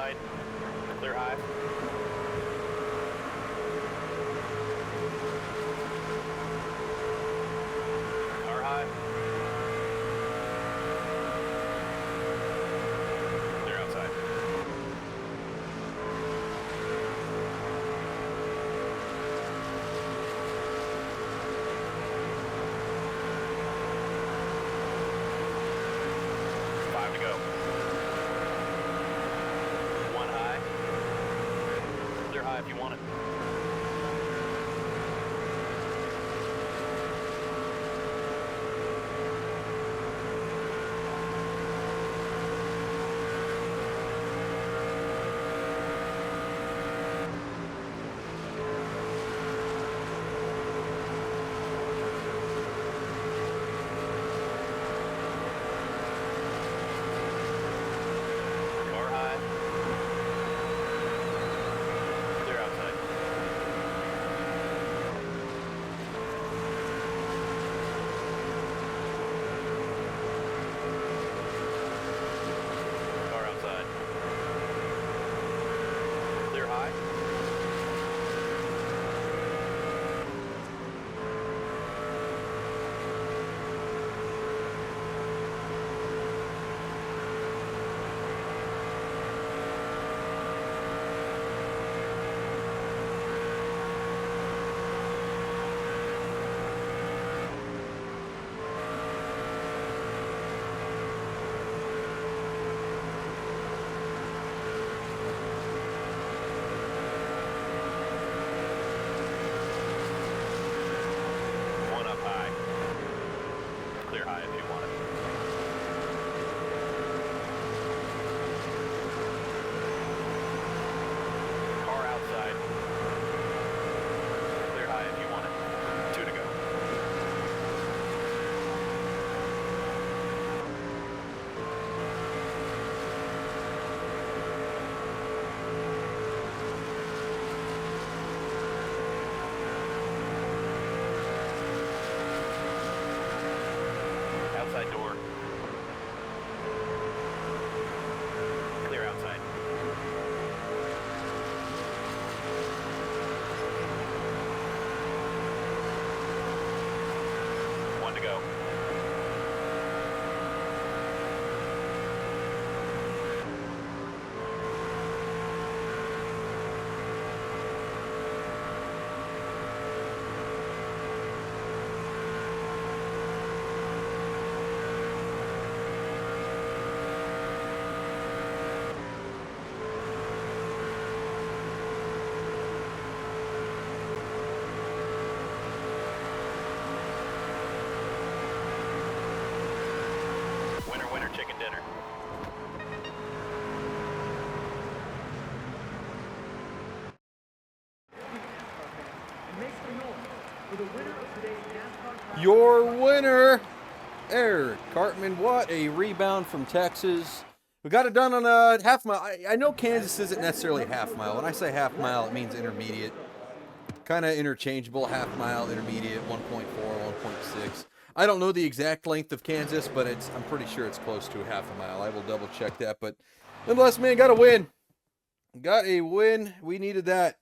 right. Clear high. Car high. Clear outside. Five to go. One high. Clear high if you want it. Car high. Clear outside. Car outside. Clear high. One up high. Clear high if you want it. Car outside. Clear high if you want it. Two to go. Outside door. Clear outside. One to go. Winner, winner, chicken dinner. And make some noise for the winner of today's NASCAR. Your winner, Eric Cartman. What a rebound from Texas. We got it done on a half mile. I know Kansas isn't necessarily a half mile. When I say half mile, it means intermediate. Kind of interchangeable, half mile, intermediate, 1.4, 1.6. I don't know the exact length of Kansas, but I'm pretty sure it's close to a half a mile. I will double check that. But nonetheless, man, got a win. Got a win. We needed that.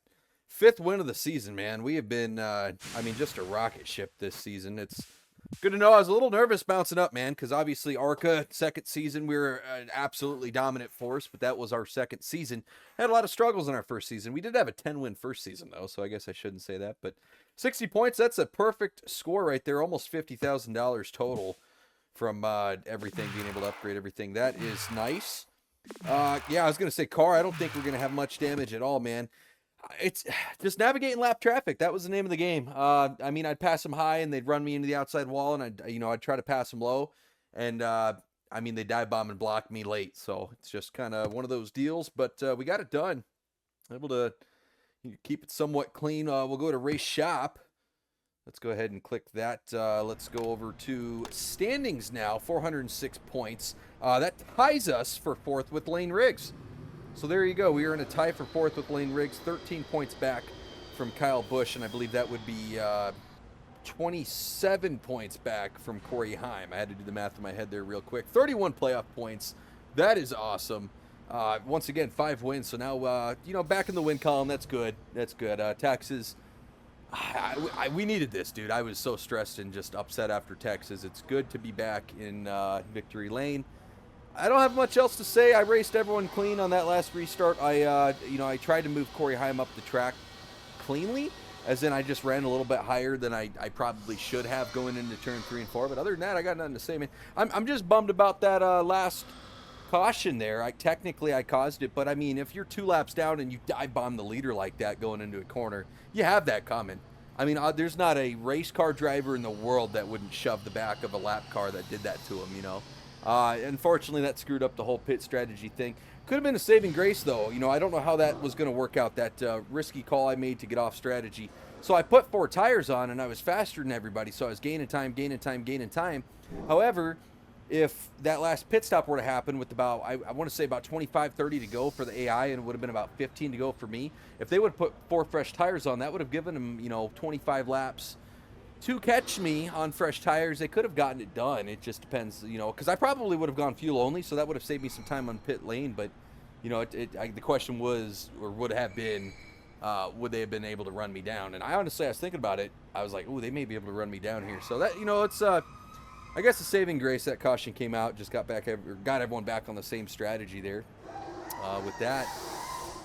5th win of the season, man. We have been, just a rocket ship this season. It's good to know. I was a little nervous bouncing up, man, because obviously ARCA, second season, we were an absolutely dominant force, but that was our second season. Had a lot of struggles in our first season. We did have a 10-win first season, though, so I guess I shouldn't say that. But 60 points, that's a perfect score right there. Almost $50,000 total from everything, being able to upgrade everything. That is nice. Yeah, I was going to say, car, I don't think we're going to have much damage at all, man. It's just navigating lap traffic. That was the name of the game. I'd pass them high and they'd run me into the outside wall, and I'd try to pass them low, and they dive bomb and block me late. So it's just kind of one of those deals. But we got it done. Able to keep it somewhat clean. We'll go to race shop. Let's go ahead and click that. Let's go over to standings now. 406 points. That ties us for 4th with Lane Riggs. So there you go. We are in a tie for 4th with Lane Riggs, 13 points back from Kyle Busch, and I believe that would be 27 points back from Corey Heim. I had to do the math in my head there real quick. 31 playoff points. That is awesome. Once again, 5 wins. So now, you know, back in the win column. That's good. That's good. Texas, we needed this, dude. I was so stressed and just upset after Texas. It's good to be back in victory lane. I don't have much else to say. I raced everyone clean on that last restart. You know, I tried to move Corey Heim up the track cleanly, as in I just ran a little bit higher than I probably should have going into turn 3 and 4. But other than that, I got nothing to say, man. I'm just bummed about that last caution there. Technically I caused it, but I mean, if you're 2 laps down and you dive bomb the leader like that going into a corner, you have that coming. I mean, there's not a race car driver in the world that wouldn't shove the back of a lap car that did that to him, you know. Unfortunately, that screwed up the whole pit strategy thing. Could have been a saving grace, though. You know, I don't know how that was going to work out, that risky call I made to get off strategy. So I put 4 tires on, and I was faster than everybody, so I was gaining time. However, if that last pit stop were to happen with about, I want to say about 25, 30 to go for the AI, and it would have been about 15 to go for me, if they would have put 4 fresh tires on, that would have given them, you know, 25 laps to catch me on fresh tires. They could have gotten it done. It just depends, you know, because I probably would have gone fuel only, so that would have saved me some time on pit lane. But, you know, the question was, or would have been, would they have been able to run me down? And I was thinking about it. I was like, oh, they may be able to run me down here. So that, you know, it's, I guess, a saving grace. That caution came out, just got everyone back on the same strategy there. With that,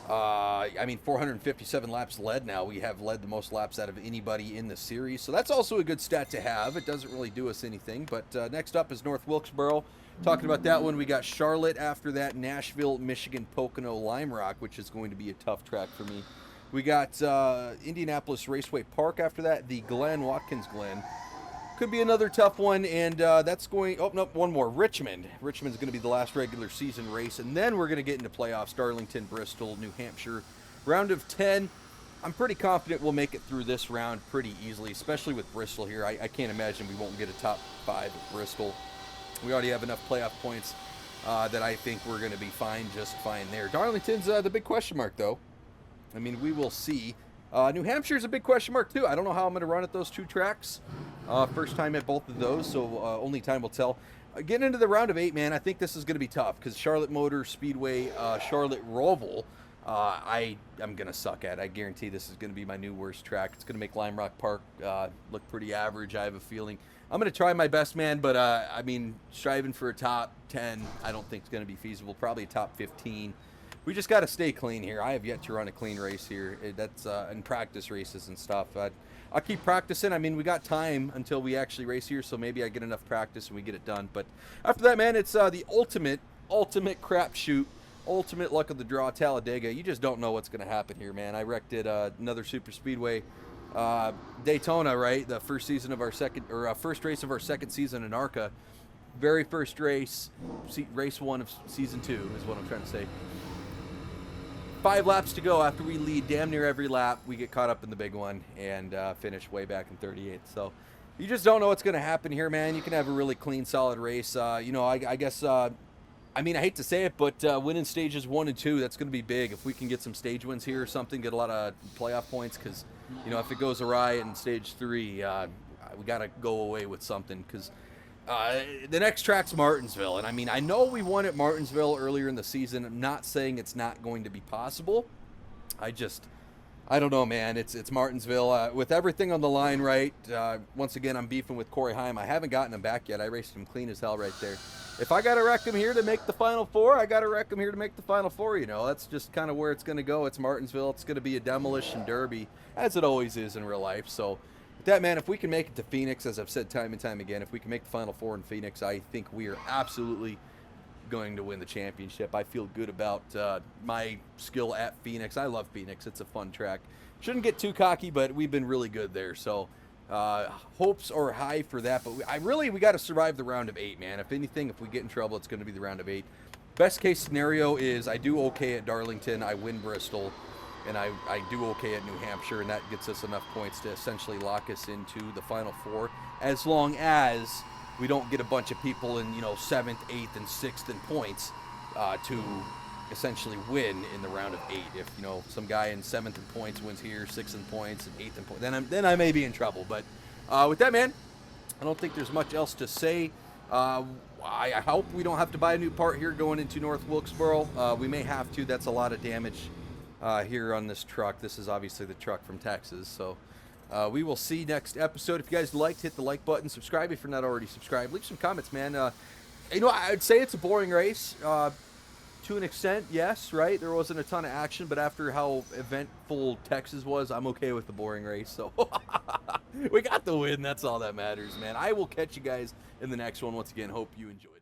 I mean, 457 laps led now. We have led the most laps out of anybody in the series. So that's also a good stat to have. It doesn't really do us anything. But next up is North Wilkesboro. Talking about that one, we got Charlotte after that, Nashville, Michigan, Pocono, Lime Rock, which is going to be a tough track for me. We got Indianapolis Raceway Park after that, the Glen, Watkins Glen. Could be another tough one, and that's going, oh, no, one more, Richmond. Richmond's going to be the last regular season race, and then we're going to get into playoffs, Darlington, Bristol, New Hampshire. Round of 10, I'm pretty confident we'll make it through this round pretty easily, especially with Bristol here. I can't imagine we won't get a top 5 at Bristol. We already have enough playoff points that I think we're going to be just fine there. Darlington's the big question mark, though. I mean, we will see. New Hampshire's a big question mark, too. I don't know how I'm going to run at those 2 tracks. First time at both of those, so only time will tell. Getting into the round of 8, man, I think this is going to be tough because Charlotte Motor Speedway, Charlotte Roval, I'm going to suck at. I guarantee this is going to be my new worst track. It's going to make Lime Rock Park look pretty average, I have a feeling. I'm going to try my best, man, but, I mean, striving for a top 10, I don't think it's going to be feasible. Probably a top 15. We just got to stay clean here. I have yet to run a clean race here. That's in practice races and stuff. I'll keep practicing. I mean, we got time until we actually race here, so maybe I get enough practice and we get it done. But after that, man, it's the ultimate crapshoot, ultimate luck of the draw, Talladega. You just don't know what's going to happen here, man. I wrecked it another super speedway, Daytona, right? The first season of our first race of our second season in ARCA. Very first race, race 1 of season 2 is what I'm trying to say. 5 laps to go after we lead damn near every lap. We get caught up in the big one and finish way back in 38th. So you just don't know what's going to happen here, man. You can have a really clean, solid race. You know, I guess, I mean, I hate to say it, but winning stages 1 and 2, that's going to be big. If we can get some stage wins here or something, get a lot of playoff points, because, you know, if it goes awry in stage 3, we got to go away with something, because the next track's Martinsville. And I mean, I know we won at Martinsville earlier in the season. I'm not saying it's not going to be possible. I don't know, man. It's Martinsville. With everything on the line, right? Once again, I'm beefing with Corey Heim. I haven't gotten him back yet. I raced him clean as hell right there. If I got to wreck him here to make the Final Four, I got to wreck him here to make the Final Four, you know. That's just kind of where it's going to go. It's Martinsville. It's going to be a demolition derby, as it always is in real life. So, with that, man, if we can make it to Phoenix, as I've said time and time again, if we can make the Final Four in Phoenix, I think we are absolutely going to win the championship. I feel good about my skill at Phoenix. I love Phoenix. It's a fun track. Shouldn't get too cocky, but we've been really good there. So hopes are high for that. But we got to survive the round of 8, man. If anything, if we get in trouble, it's going to be the round of 8. Best case scenario is I do okay at Darlington, I win Bristol, and I do okay at New Hampshire, and that gets us enough points to essentially lock us into the Final Four, as long as we don't get a bunch of people in, you know, 7th, 8th, and 6th in points to essentially win in the round of 8. If, you know, some guy in 7th in points wins here, 6th in points, and 8th in points, then I may be in trouble. But with that, man, I don't think there's much else to say. I hope we don't have to buy a new part here going into North Wilkesboro. We may have to. That's a lot of damage here on this truck. This is obviously the truck from Texas. So we will see next episode. If you guys liked, hit the like button. Subscribe if you're not already subscribed. Leave some comments, man. I'd say it's a boring race. To an extent, yes, right? There wasn't a ton of action, but after how eventful Texas was, I'm okay with the boring race. So we got the win. That's all that matters, man. I will catch you guys in the next one. Once again, hope you enjoyed.